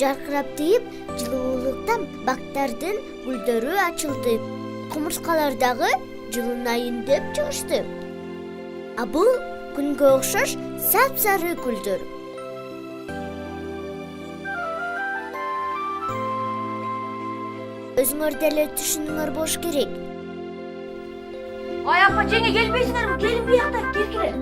жаркырап тийип, жылуулуктан бактардын гүлдөрү ачылды. Кумурскалар дагы жылынайын деп чыгышты. А бул күнгө окшош сапсары гүлдөр. Өзүңөр деле түшүнүңөр болуш керек. Ай апа, жеңе келбейсиңерби? Келин буякта, кел.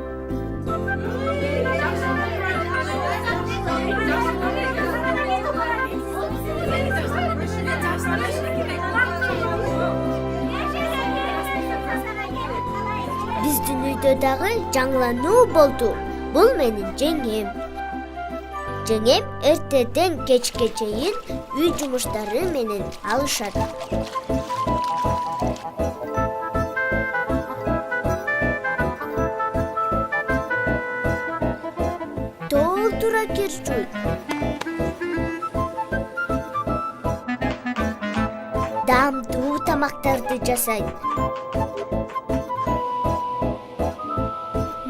Биздин үйдө дагы жаңылануу болду. Бул менин жеңем. Жеңем эртеден кечке чейин үй жумуштары менен алышат. Толтура кир жуйт. Дамдуу тамактарды жасайт.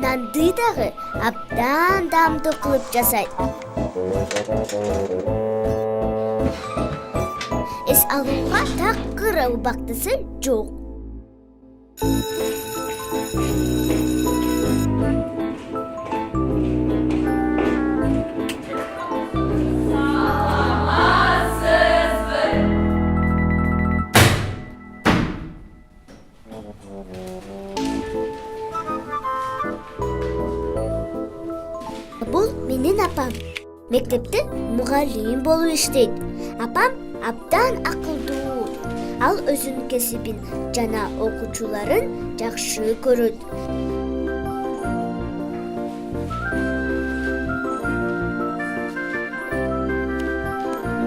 Нанды дагы абдан дамдуу кылып жасайт. Эс алууга такыр убактысы жок. Бул менин апам. Мектепте мугалим болуп иштейт. Апам абдан акылдуу. Ал өзүнүн кесибин жана окуучуларын жакшы көрөт.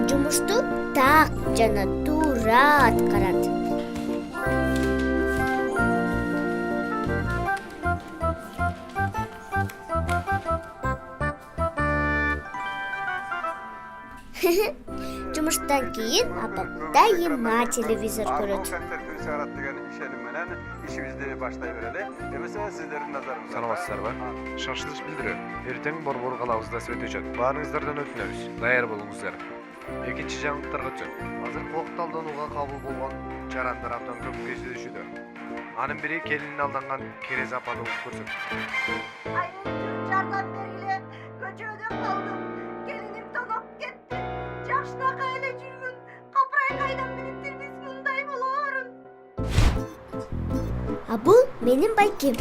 Жумушту так жана туура аткарат. Жумуштан кийин апам дайыма телевизор көрөт. деген ишеним менен ишибизди баштай берели. Эмесе сиздердин назарыңызга. Саламатсыздарбы? Шашылыш билдирем. Эртең борбор калабызда свет өчөт. Баарыңыздардан өтүнөбүз. Даяр болуңуздар. Экинчи жаңылыктарга өтсөк. Азыр кок талданууга кабыл болгон жарандар абдан көп кездешүүдө. Анын бири келинин алданган Керез апаны угуп көрсөк. Ай, жардам бергиле. Көчөдө калдым. Келиним тоноп кетти. Жакшынака эле жүргүн. Капырай кайдан билиптир биз мындай болоорун. А бул менин байкем.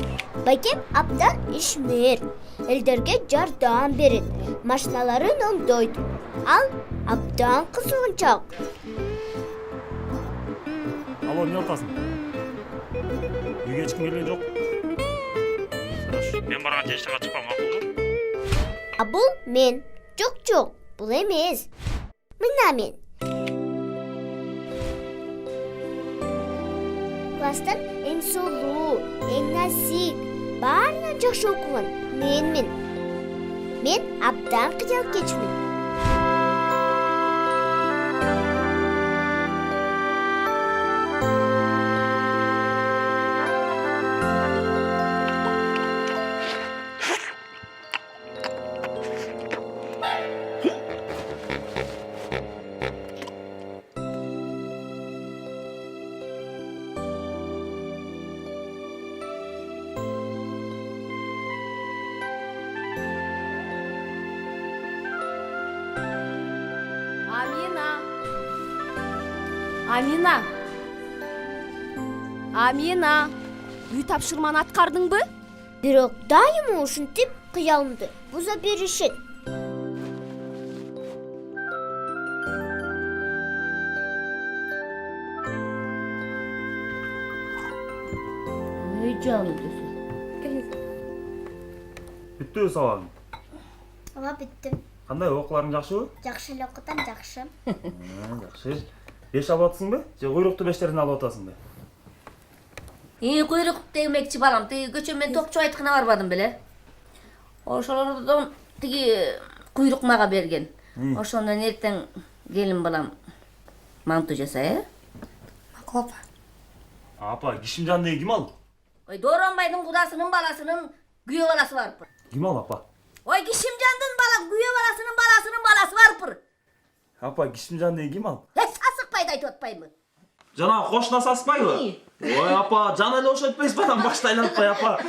Байкем абдан ишмер. Элдерге жардам берет. Машиналарын оңдойт. Ал абдан кызгынчак. Алло, эмне атасың? Үйгө эч ким келген жок. Хорошо. Мен барганча эч жака чыкпам, макулбу? А бул мен. Жок, бул эмес. Мына мен. Класстан эң солуу, эң насик, баарынан жакшы окуган менмин. Мен абдан кыялкечмин. Амина, үй тапшырманы аткардыңбы? Бирок дайыма ушинтип кыялымды буза беришет. Жаным десе. Бүттүбү сабагың? Ооба, бүттүм. Кандай окууларың жакшыбы? Жакшы эле окутам, жакшы. Жакшы. 5 алып атасыңбы? Же куйрукту 5терден алып атасыңбы? Куйрук демекчи балам, тиги көчө мен топчу айткына барбадым беле. Ошолордон тиги куйрук мага берген. Ошондон эртең келин балам манту жасай, Макул апа. Апа, Кишимжан деген ким ал? Ой, Дооронбайдын кудасынын баласынын күйөө баласы барыппыр. Ким ал апа? Ой, Кишимжандын бала күйөө баласынын баласы барыппыр. Апа, Кишимжан деген ким ал? Сасықпайды айтып отпаймы? Жанагы кошуна саспайбы? Ой, апа, жана эле ошо этпейсиз ба? Башты айлантпай, апа.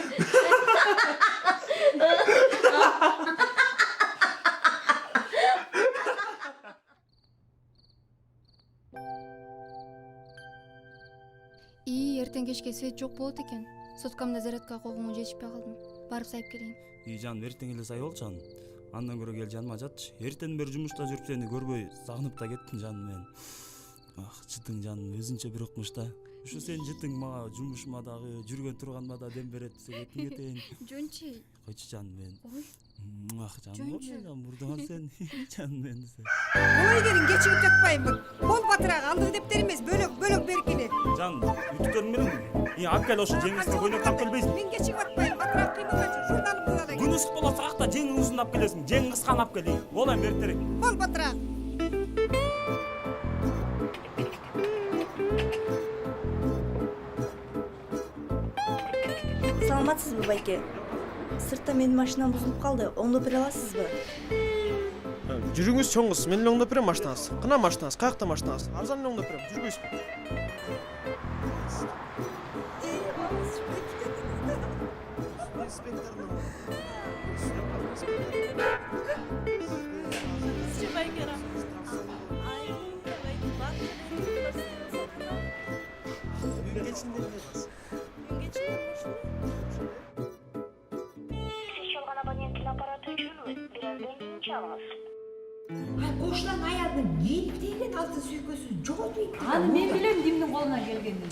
Эртең кечке свет жок болот экен. Соткамда зарядка койгонго жетишпей калдым. Барып сайып келейин. Жаным, эртең эле сай бол, жаным. Андан көрө кел жаныма жатчы. Эртен бери жумушта жүрүп сени көрбөй сагынып да кеттим, жаным мен. Жытың жаным өзүнчө бир укмуш да. Ушу сен жытың мага жумушума дагы, жүргөн турганыма да дем берет десе кетиң кетейин. Жөнчү. Койчу жаным мен. Ой. Жаным, ой, мурдаган сен, жаным мен десе. Ой келин кечигип жатпаймын. Бол батырак андык дептер эмес, бөлөк беркини. Жаным, үтүктөрүм менен. Акка ошо жеңисти ойноп келбейсиң. Мен кечигип атпайм, батырак кыймылдачы, журналым кылат экен. Күн ысык болот, сакта жеңиң узундап келесиң, жең кысканап келейин. Болам бертерек. Бол батырак. Саламатсызбы, байке? Сыртта менин машинам бузулуп калды. Оңдоп бере аласызбы? Жүрүңүз чоң кыз, мен эле оңдоп берем машинаңыз. Кына машинаңыз, каякта машинаңыз? Арзан эле оңдоп берем, жүрбөйсүзбү? Seçilgan abonentin aparatı üçün birazdan keyin çalınız. Кошунан аялдын ийип тийген алтын сүйкөсү жоготуп кетти. Аны мен билем кимдин колуна келгенин.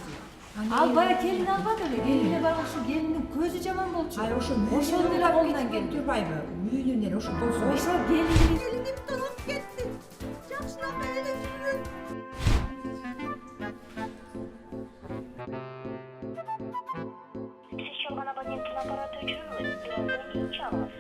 Ал бая келин албады эле. Келине барган келиндин көзү жаман болчу. Ошол деле колунан келип турбайбы? Үйүнөн ошо болсо. Ошо келин Келинип туруп кетти. Жакшылап эле жүрүп. Seçilgan abonentin aparatı üçün birazdan keyin çalınız.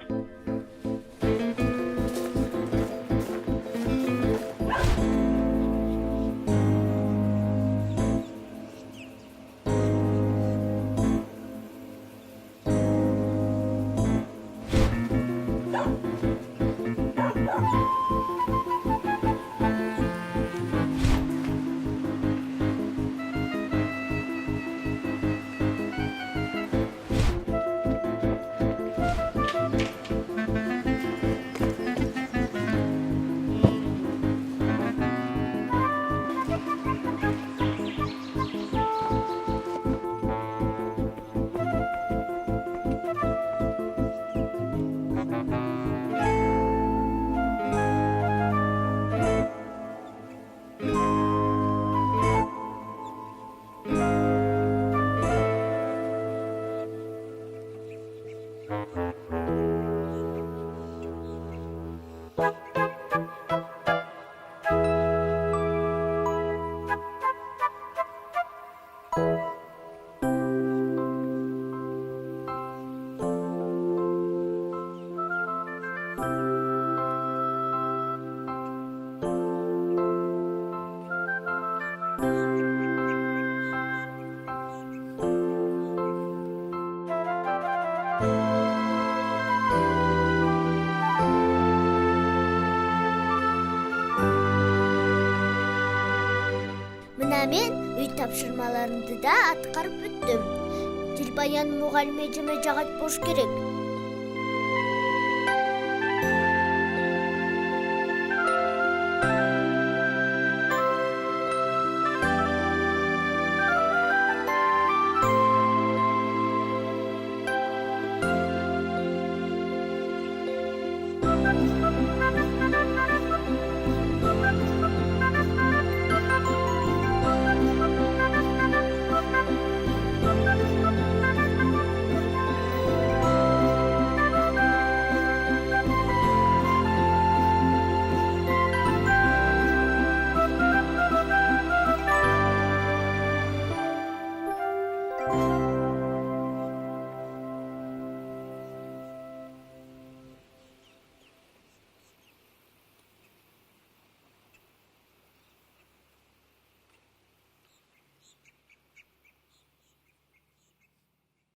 Мына мен үй тапшырмаларымды да аткарып бүттүм. Дилбаян мугалим эжеме жагат болуш керек.